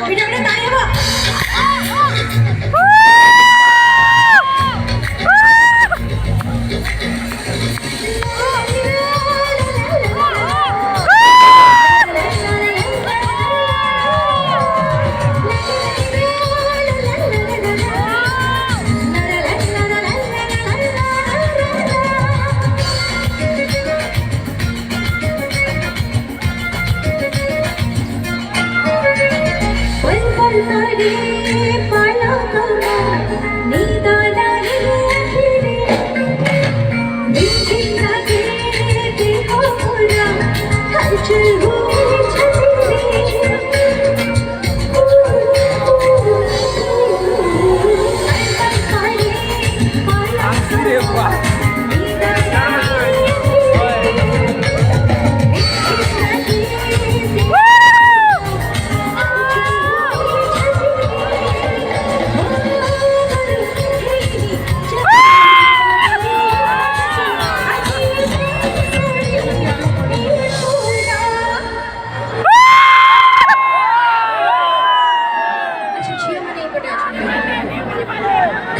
এটা আমরা তাই হবো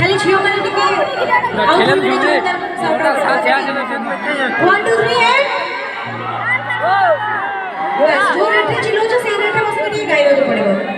खाली छियो मैंने तो खेलन दीजिए मोटा सा ध्यान से 1 2 3 एंड बस जो रेट ছিল যে সেই রেটে বসে নিয়ে গাইলো পড়বে